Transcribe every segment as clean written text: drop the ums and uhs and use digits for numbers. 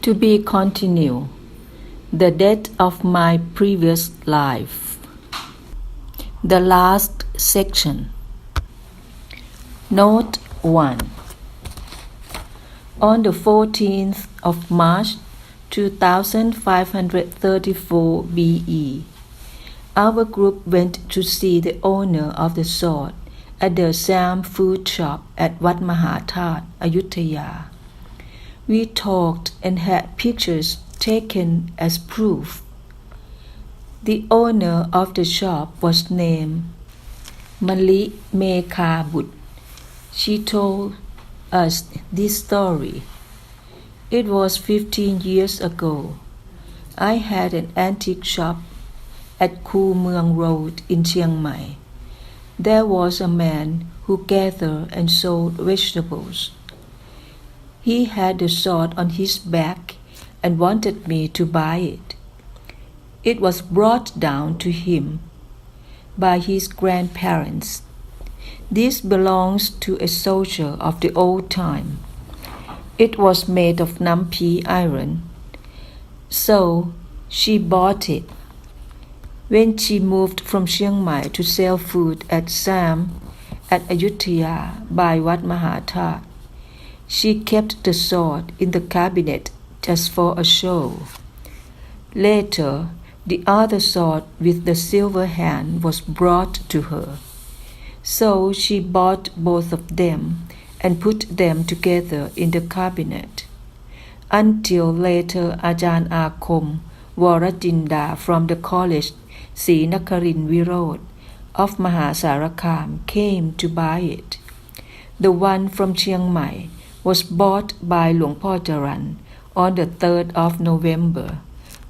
To be continued. The death of my previous life. The last section. Note 1. On the 14th of March 2534 BE, our group went to see the owner of the sword at the Sam food shop at Wat Mahathat, Ayutthaya. We talked and had pictures taken as proof. The owner of the shop was named Mali Mekha But. She told us this story. It was 15 years ago. I had an antique shop at Khu Mueang Road in Chiang Mai. There was a man who gathered and sold vegetables. He had the sword on his back and wanted me to buy it. It was brought down to him by his grandparents. This belongs to a soldier of the old time. It was made of Nampi iron, so she bought it. When she moved from Chiang Mai to sell food at Sam at Ayutthaya by Wat Mahathat, she kept the sword in the cabinet just for a show. Later, the other sword with the silver hand was brought to her. So she bought both of them and put them together in the cabinet. Until later Ajahn Akom Warajinda from the college Sri Nakarin Virod of Mahasarakam came to buy it. The one from Chiang Mai was bought by Luang Por Jaran on the 3rd of November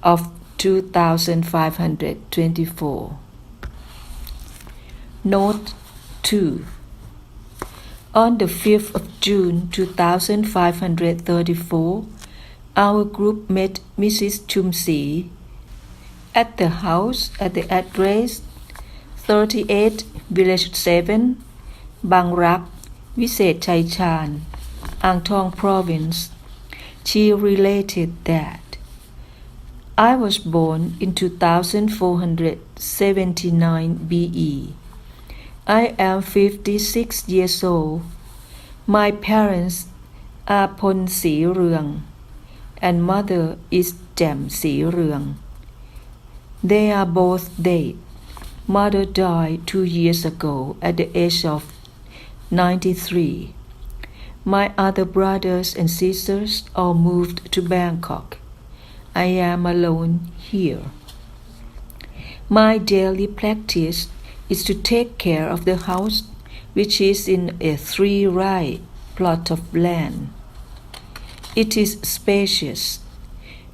of 2524. Note 2. On the 5th of June 2534, our group met Mrs. Chumsi at the house at the address 38 Village 7, Bang Rak, Viset Chaichan, Ang Thong Province. She related that I was born in 2479 BE. I am 56 years old. My parents are Pon Si Reung and mother is Jam Si Reung. They are both dead. Mother died 2 years ago at the age of 93. My other brothers and sisters all moved to Bangkok. I am alone here. My daily practice is to take care of the house, which is in a 3-rai plot of land. It is spacious.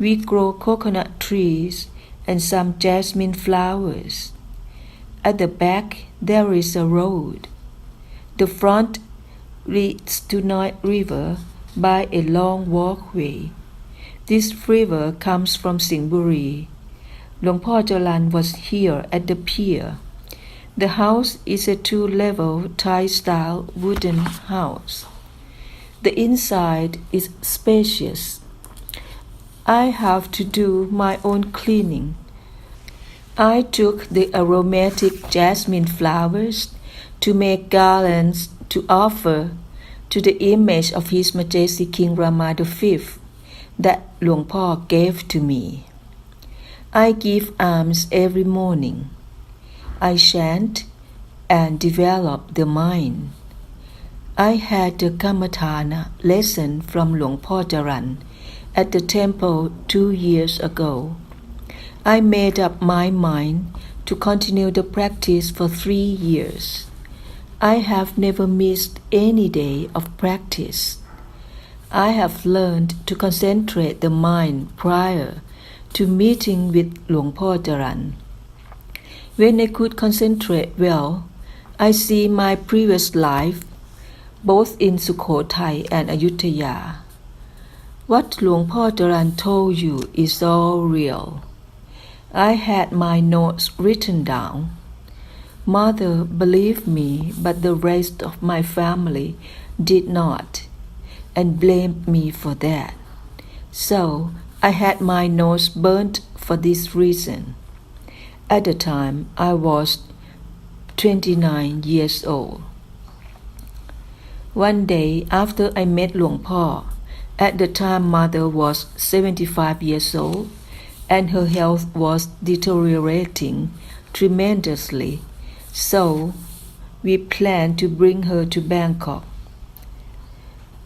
We grow coconut trees and some jasmine flowers. At the back there is a road. The front leads to Noi River by a long walkway. This river comes from Singburi. Luang Por Jaran was here at the pier. The house is a 2-level Thai-style wooden house. The inside is spacious. I have to do my own cleaning. I took the aromatic jasmine flowers to make garlands to offer to the image of His Majesty King Rama V that Luang Por gave to me. I give alms every morning. I chant and develop the mind. I had the Kammatthana lesson from Luang Por Jaran at the temple 2 years ago. I made up my mind to continue the practice for 3 years. I have never missed any day of practice. I have learned to concentrate the mind prior to meeting with Luang Por Jaran. When I could concentrate well, I see my previous life, both in Sukhothai and Ayutthaya. What Luang Por Jaran told you is all real. I had my notes written down. Mother believed me, but the rest of my family did not, and blamed me for that. So I had my nose burnt for this reason. At the time, I was 29 years old. One day after I met Luang Por, at the time mother was 75 years old and her health was deteriorating tremendously, so we planned to bring her to Bangkok.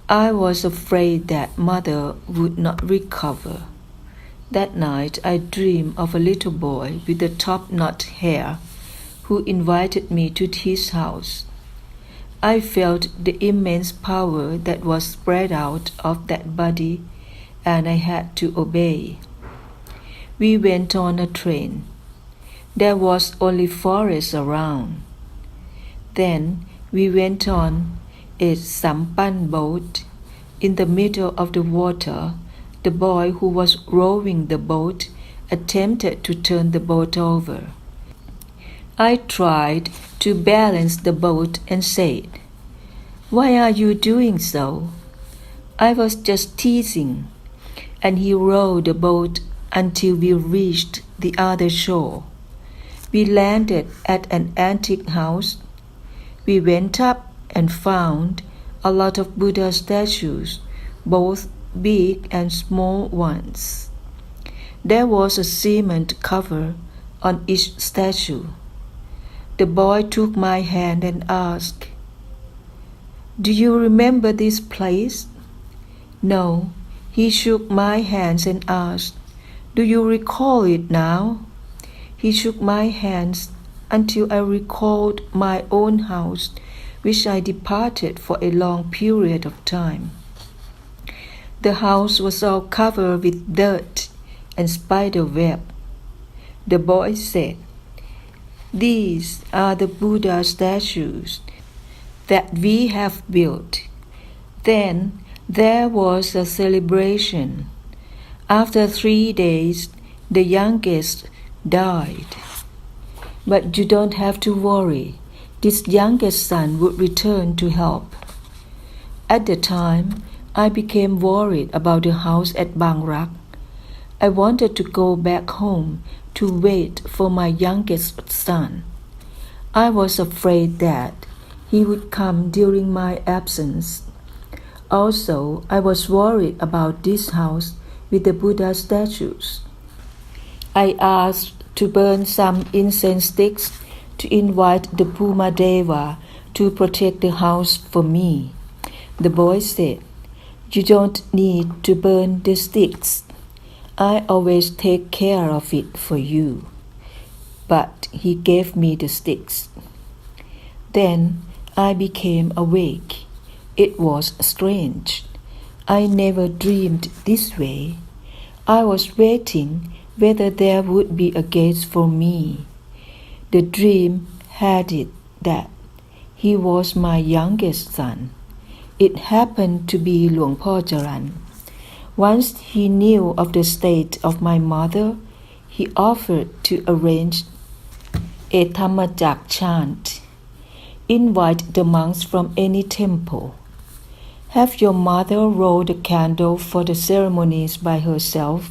I was afraid that mother would not recover. That night I dreamed of a little boy with a top-knot hair who invited me to his house. I felt the immense power that was spread out of that body, and I had to obey. We went on a train. There was only forest around. Then we went on a sampan boat. In the middle of the water, the boy who was rowing the boat attempted to turn the boat over. I tried to balance the boat and said, "Why are you doing so?" I was just teasing, and he rowed the boat until we reached the other shore. We landed at an antique house. We went up and found a lot of Buddha statues, both big and small ones. There was a cement cover on each statue. The boy took my hand and asked, "Do you remember this place?" No, he shook my hands and asked, "Do you recall it now?" He shook my hands until I recalled my own house, which I departed for a long period of time. The house was all covered with dirt and spider web. The boy said, "These are the Buddha statues that we have built." Then there was a celebration. After 3 days, the youngest died. But you don't have to worry. This youngest son would return to help. At the time, I became worried about the house at Bang Rak. I wanted to go back home to wait for my youngest son. I was afraid that he would come during my absence. Also, I was worried about this house with the Buddha statues. I asked to burn some incense sticks to invite the Puma Deva to protect the house for me. The boy said, "You don't need to burn the sticks. I always take care of it for you." But he gave me the sticks. Then I became awake. It was strange. I never dreamed this way. I was waiting whether there would be a gate for me. The dream had it that he was my youngest son. It happened to be Luang Por Charan. Once he knew of the state of my mother, he offered to arrange a Dhammajak chant. Invite the monks from any temple. Have your mother roll the candle for the ceremonies by herself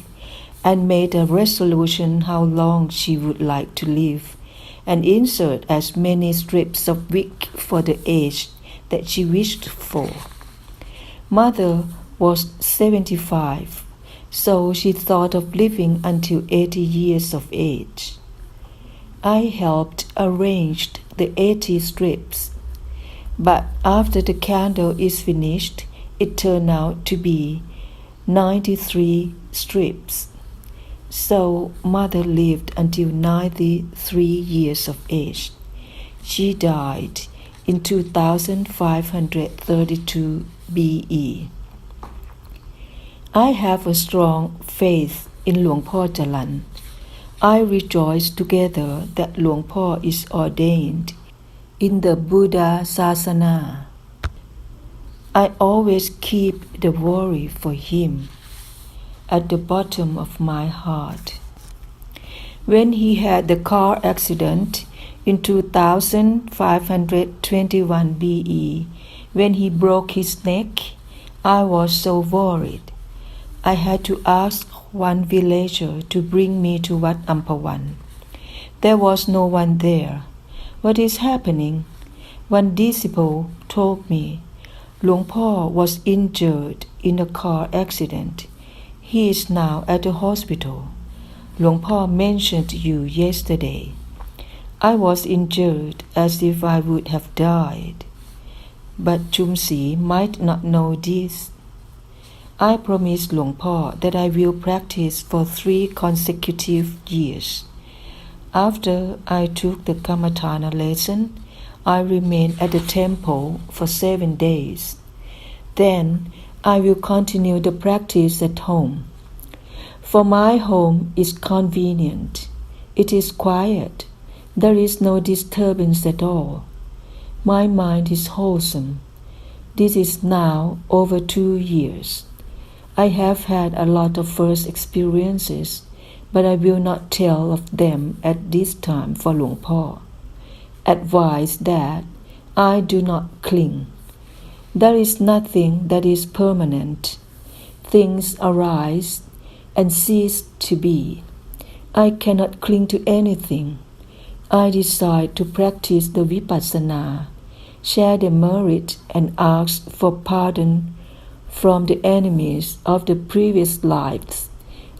and make a resolution how long she would like to live, and insert as many strips of wig for the age that she wished for. Mother was 75, so she thought of living until 80 years of age. I helped arrange the 80 strips, but after the candle is finished, it turned out to be 93 strips. So mother lived until 93 years of age. She died in 2532 BE. I have a strong faith in Luang Por Charan. I rejoice together that Luang Por is ordained in the Buddha Sasana. I always keep the worry for him at the bottom of my heart. When he had the car accident in 2521 BE, when he broke his neck, I was so worried. I had to ask one villager to bring me to Wat Ampawan. There was no one there. What is happening? One disciple told me, Luang Por was injured in a car accident. He is now at the hospital. Luang Por mentioned you yesterday. I was injured as if I would have died. But Chumsi might not know this. I promised Luang Por that I will practice for 3 consecutive years. After I took the Kammatthana lesson, I remained at the temple for 7 days. Then I will continue the practice at home. For my home is convenient. It is quiet. There is no disturbance at all. My mind is wholesome. This is now over 2 years. I have had a lot of first experiences, but I will not tell of them at this time for Luang Por. Advise that I do not cling. There is nothing that is permanent. Things arise and cease to be. I cannot cling to anything. I decide to practice the Vipassana, share the merit and ask for pardon from the enemies of the previous lives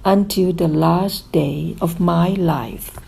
until the last day of my life.